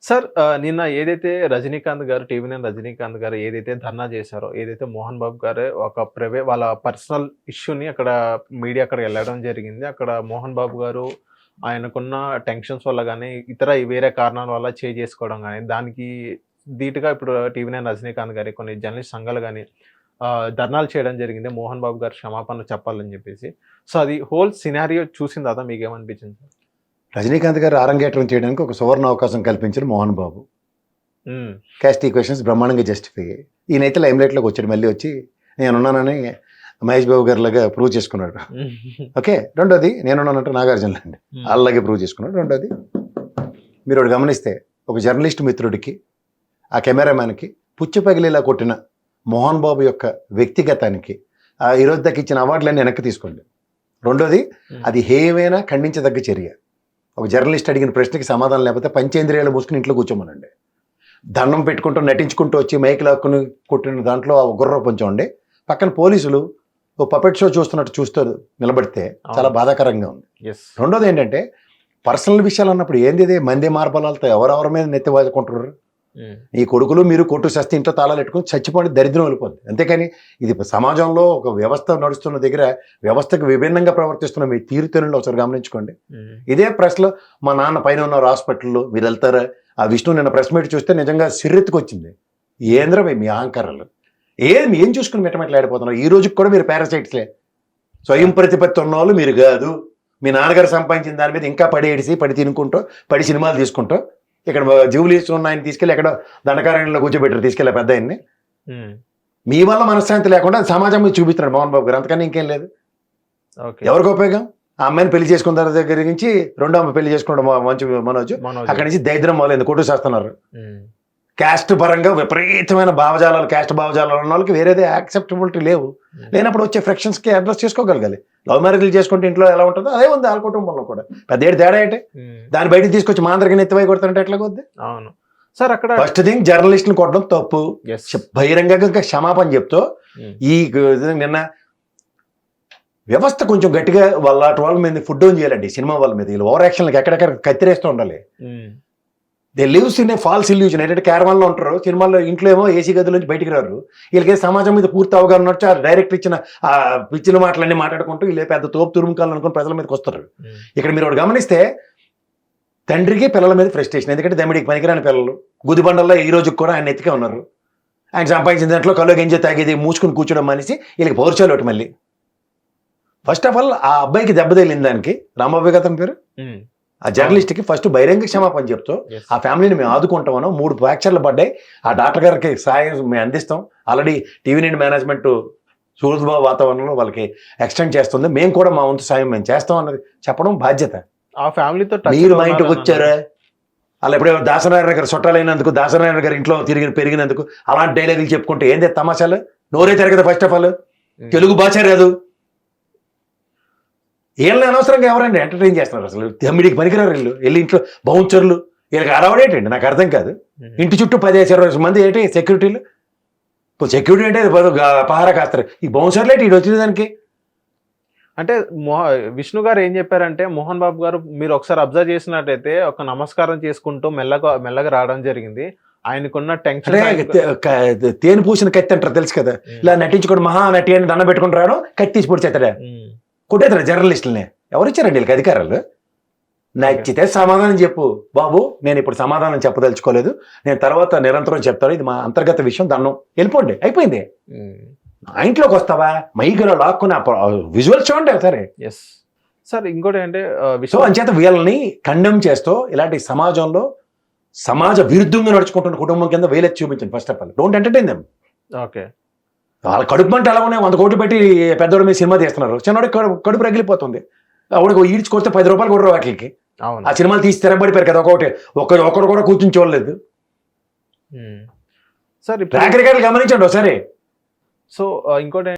Sir నిన్న ఏదైతే రజనీకాంత్ గారు, టీవీ నైన్ రజనీకాంత్ గారు ఏదైతే ధర్నా చేశారో, ఏదైతే మోహన్ బాబు గారు ఒక వాళ్ళ పర్సనల్ ఇష్యూని అక్కడ మీడియా అక్కడికెళ్ళడం జరిగింది. అక్కడ మోహన్ బాబు గారు ఆయనకున్న టెన్షన్స్ వల్ల గాని, ఇతర వేరే కారణాల వల్ల చేసుకోవడం గాని, దానికి ధీటుగా ఇప్పుడు టీవీ నైన్ రజనీకాంత్ గారి కొన్ని జర్నలిస్ట్ సంఘాలు గాని ధర్నాలు చేయడం జరిగింది. మోహన్ బాబు గారు క్షమాపణలు చెప్పాలని జెప్పేసి. సో, అది హోల్ సినారియో చూసిన తర్వాత మీకేమనిపించింది సార్? రజనీకాంత్ గారు ఆరంగేట్రం చేయడానికి ఒక సువర్ణ అవకాశం కల్పించిన మోహన్ బాబు. హ్మ్. క్యాస్ట్ ఈక్వేషన్స్ బ్రహ్మాండంగా జస్టిఫై అయ్యాయి. ఈయనైతే లైమ్‌లైట్‌లోకి వచ్చాడు. మళ్ళీ వచ్చి నేనున్నానని మహేష్ బాబు గారిలాగా ప్రూవ్ చేసుకున్నాడు. ఓకే. రెండోది నేనున్నానంటే నాగార్జునలండి. హ్మ్. ఆళ్ళలాగే ప్రూవ్ చేసుకున్నాడు. రెండోది మీరు ఒకటి గమనిస్తే ఒక జర్నలిస్ట్ మిత్రుడికి, ఆ కెమెరామ్యాన్‌కి పుచ్చు పగిలేలా కొట్టిన మోహన్ బాబు యొక్క వ్యక్తిగతానికి ఈరోజు దాకా ఇచ్చిన అవార్డులన్నీ వెనక్కి తీసుకోండి. రెండోది అది హేయమైన ఖండించదగ్గ చర్య. ఒక జర్నలిస్ట్ అడిగిన ప్రశ్నకి సమాధానం లేకపోతే పంచేంద్రియాలు మూసుకుని ఇంట్లో కూర్చోమనండి. దండం పెట్టుకుంటూ నటించుకుంటూ వచ్చి మైక్ లాక్కుని కొట్టిన దాంట్లో ఆ గుర్ర కొంచెం ఉండి పక్కన పోలీసులు ఓ పపెట్ షో చూస్తున్నట్టు చూస్తూ నిలబడితే చాలా బాధాకరంగా ఉంది. యెస్. రెండోది ఏంటంటే పర్సనల్ విషయాలు అన్నప్పుడు ఏంది ఇది మంది మార్బలాలతో ఎవరెవరి మీద నెత్తి వాదుకుంటున్నారు. ఈ కొడుకులు మీరు కొట్టు చస్తే ఇంట్లో తాళాలు పెట్టుకుని చచ్చిపోండి, దరిద్రం వెళ్ళిపోద్ది. అంతేకాని ఇది సమాజంలో ఒక వ్యవస్థ నడుస్తున్న దగ్గర వ్యవస్థకు విభిన్నంగా ప్రవర్తిస్తున్న మీ తీరుతెన్నులు ఒకసారి గమనించుకోండి. ఇదే ప్రెస్లో మా నాన్న పైన ఉన్నారు హాస్పిటల్లో మీరు వెళ్తారా, ఆ విష్ణు నిన్న ప్రెస్ మీట్ చూస్తే నిజంగా సిర్రెత్తుకొచ్చింది. ఏంద్ర మీ అహంకారాలు ఏం చూసుకుని మెట్టమెట్లాడిపోతున్నారు. ఈ రోజుకి కూడా మీరు పారాసైట్స్లే. స్వయం ప్రతిపత్తి ఉన్న వాళ్ళు మీరు కాదు. మీ నాన్నగారు సంపాదించిన దాని మీద ఇంకా పడి ఏడిసి పడి తినుకుంటూ పడి సినిమాలు తీసుకుంటూ ఇక్కడ జూబ్లీస్ ఉన్న ఆయన తీసుకెళ్ళి ఎక్కడో దండకారణ్యంలో కూర్చోబెట్టారు తీసుకెళ్ళి పెద్ద ఆయన్ని. మీ వల్ల మనశ్శాంతి లేకుండా సమాజం మీద చూపిస్తున్నాడు మోహన్ బాబు గారు. అంతకన్నా ఇంకేం లేదు. ఎవరికి ఉపయోగం? ఆ అమ్మాయిని పెళ్లి చేసుకున్న దగ్గర నుంచి రెండో అమ్మాయి పెళ్లి చేసుకున్నాడు మంచి మనోజ్. అక్కడి నుంచి దైద్రం మొదలైంది, కొట్టు చేస్తున్నారు. క్యాస్ట్ పరంగా విపరీతమైన భావజాలాలు, క్యాస్ట్ భావజాలాలు ఉన్న వాళ్ళకి వేరేదే యాక్సెప్టబిలిటీ లేవు. లేనప్పుడు వచ్చే ఫ్రిక్షన్స్కి అడ్రస్ చేసుకోగలగాలి. లవ్ మ్యారేజ్లు చేసుకుంటే ఇంట్లో ఎలా ఉంటుందో అదే ఉంది వాళ్ళ కుటుంబంలో కూడా. పెద్ద ఏడు తేడా ఏంటి? దాన్ని బయటకు తీసుకొచ్చి మా అందరికి నెత్తివై కొడుతుంటే ఎట్లా కొద్ది? అవును సార్. అక్కడ ఫస్ట్ థింగ్ జర్నలిస్ట్ని కొట్టడం తప్పు. బహిరంగంగా క్షమాపణ చెప్తూ ఈ నిన్న వ్యవస్థ కొంచెం గట్టిగా వాళ్ళ మీద ఫుడ్ ఆన్ చేయాలండి. సినిమా వాళ్ళ మీద వీళ్ళు ఓవర్ యాక్షన్లకు ఎక్కడెక్కడ కత్తిరేస్తూ ఉండాలి. They lives in a falls illusion. ఏంటంటే క్యారవాన్లో ఉంటారు, సినిమాల్లో ఇంట్లో ఏమో ఏసీ గదుల నుంచి బయటికి రారు. వీళ్ళకి సమాజం మీద పూర్తి అవగాహన ఉన్నట్టు ఆ డైరెక్టర్ ఇచ్చిన ఆ పిచ్చిన మాటలన్నీ మాట్లాడుకుంటూ వీళ్ళు పెద్ద తోపు తురుముకాలను అనుకుని ప్రజల మీదకి వస్తారు. ఇక్కడ మీరు ఒకటి గమనిస్తే తండ్రికి పిల్లల మీద ఫ్రస్ట్రేషన్. ఎందుకంటే దమ్మిడికి పనికిరాని పిల్లలు గుదిబండల్లో ఈ రోజుకి కూడా ఆయన ఎత్తికే ఉన్నారు. ఆయన సంపాదించిన దాంట్లో కల్లో గంజి తాగేది మూసుకుని కూర్చోడం మనిషి వీళ్ళకి పౌరుషాలు ఒకటి. మళ్ళీ ఫస్ట్ ఆఫ్ ఆల్ ఆ అబ్బాయికి దెబ్బ తగిలిన దానికి రాంబాబు గారు అతని పేరు ఆ జర్నలిస్ట్కి ఫస్ట్ బహిరంగ క్షమాపణ చెప్తూ ఆ ఫ్యామిలీని మేము ఆదుకుంటామనో 3 ఫ్రాక్చర్లు పడ్డాయి, ఆ డాక్టర్ గారికి సాయం మేము అందిస్తాం, ఆల్రెడీ టీవీ నైన్ మేనేజ్మెంట్ సూరజ్బాబు వాతావరణంలో వాళ్ళకి ఎక్స్టెండ్ చేస్తుంది, మేము కూడా మా వంతు సాయం మేము చేస్తాం అన్నది చెప్పడం బాధ్యత. ఆ ఫ్యామిలీతో మీరు మా ఇంటికి వచ్చారా, అలా ఎప్పుడేమో దాసనారాయణ గారు చుట్టాలైనందుకు, దాసనారాయణ గారు ఇంట్లో పెరిగినందుకు అలాంటి డైలాగులు చెప్పుకుంటే ఏందే తమాషాలు? నోరే తిరగదు. ఫస్ట్ ఆఫ్ ఆల్ తెలుగు భాష రాదు. వీళ్ళని అనవసరంగా ఎవరండి ఎంటర్టైన్ చేస్తున్నారు? అసలు తమ్మిడికి పనికిరారు వీళ్ళు. వెళ్ళి ఇంట్లో బౌన్సర్లు వీళ్ళకి అలవాడేటండి, నాకు అర్థం కాదు. ఇంటి చుట్టూ 10-20 మంది ఏంటి సెక్యూరిటీలు. సెక్యూరిటీ అంటే పహారా కాస్తారు. ఈ బౌన్సర్లు ఏంటి ఇటు వచ్చిన దానికి? అంటే విష్ణు గారు ఏం చెప్పారంటే, మోహన్ బాబు గారు మీరు ఒకసారి అబ్జర్వ్ చేసినట్టయితే ఒక నమస్కారం చేసుకుంటూ మెల్లగా రావడం జరిగింది. ఆయనకున్న టెన్షన్ తేనె పూసిన కత్తి అంటారు తెలుసు కదా, ఇలా నటించుకోండి మహా నటి అని దండ పెట్టుకుని రావడం, కత్తి తీసి పొడిచేస్తాడా, కొట్టేస్తారా జర్నలిస్టులని? ఎవరిచ్చారండి వీళ్ళకి అధికారాలు? నచ్చితే సమాధానం చెప్పు బాబు, నేను ఇప్పుడు సమాధానం చెప్పదలుచుకోలేదు, నేను తర్వాత నిరంతరం చెప్తాను, ఇది మా అంతర్గత విషయం, దండం, వెళ్ళిపోండి, అయిపోయింది. ఆ ఇంట్లోకి వస్తావా మైకులో లాక్కుని విజువల్ చూడండి సరే. సార్ ఇంకోటి అంటే సో అంచేత వీళ్ళని కండెమ్ చేస్తూ ఇలాంటి సమాజంలో సమాజ విరుద్ధంగా నడుచుకుంటున్న కుటుంబం కింద వేలెత్తి చూపించండి. First of all don't entertain them. Okay, వాళ్ళ కడుపు మంట ఎలా ఉన్నాయి, 100 కోట్లు పెట్టి పెద్దోడి మీద సినిమా తీస్తున్నారు, చిన్నోడికి కడుపు రగిలిపోతుంది. ఆవిడకి ఈడ్చుకొస్తే 10 రూపాయలు కూడా వాటికి. ఆ సినిమాలు తీసి తిరగబడిపోయారు కదా, ఒకరు కూడా కూర్చొని చూడలేదు. సార్ ట్రాక్ రికార్డులు గమనించండి ఒకసారి. సో ఇంకోటి